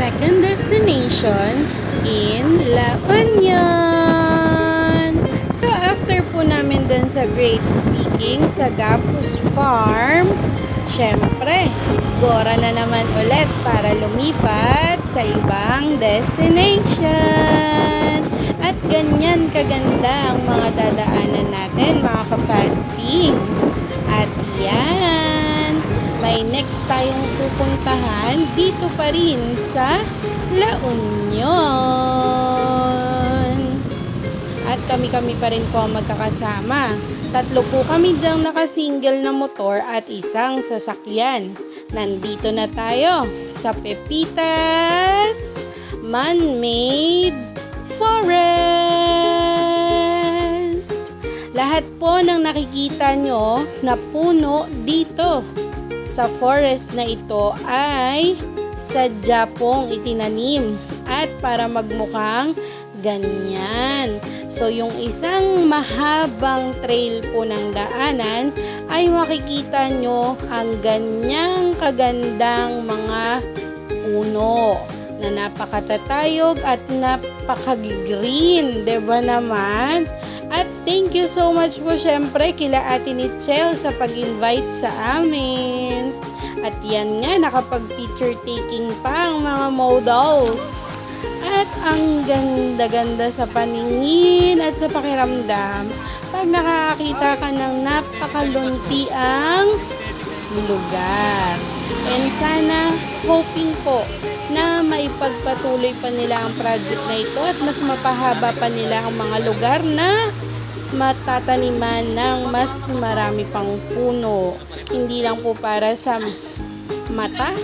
second destination in La Union. So after po namin dun sa grapes picking sa Gapus Farm, syempre, gora na naman ulit para lumipat sa ibang destination. At ganyan kaganda ang mga dadaanan natin, mga ka-fasting. At yan, may next tayong pupuntahan dito pa rin sa La Union. At kami-kami pa rin po magkakasama. 3 po kami dyang nakasingle na motor at isang sasakyan. Nandito na tayo sa Pepitas Man-Made Forest. Lahat po ng nakikita nyo na puno dito sa forest na ito ay sadya pong itinanim at para magmukhang ganyan. So yung isang mahabang trail po ng daanan ay makikita nyo ang ganyang kagandang mga puno na napakatatayog at napaka-green, diba naman? At thank you so much po syempre kila Ate Nichelle sa pag-invite sa amin. At yan nga, nakapag-picture taking pa ang mga models. At ang ganda-ganda sa paningin at sa pakiramdam pag nakakita ka ng napakaluntiang lugar. And sana, hoping po na maipagpatuloy pa nila ang project na ito at mas mapahaba pa nila ang mga lugar na matataniman ng mas marami pang puno. Hindi lang po para sa mata,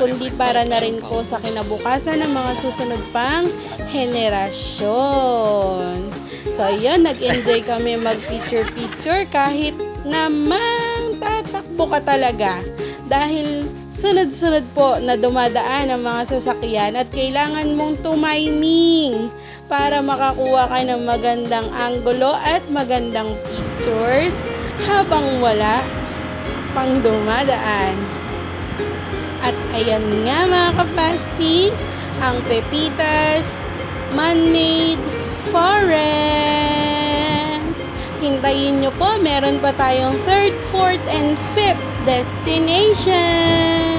kundi para na rin po sa kinabukasan ng mga susunod pang henerasyon. So yun, nag-enjoy kami mag-picture-picture kahit namang tatakbo ka talaga. Dahil sunod-sunod po na dumadaan ang mga sasakyan at kailangan mong tumiming para makakuha ka ng magandang anggulo at magandang pictures habang wala pang dumadaan. At ayan nga mga kapasting, ang Pepitas Man-Made Forest. Hintayin nyo po, meron pa tayong 3rd, 4th, and 5th destination.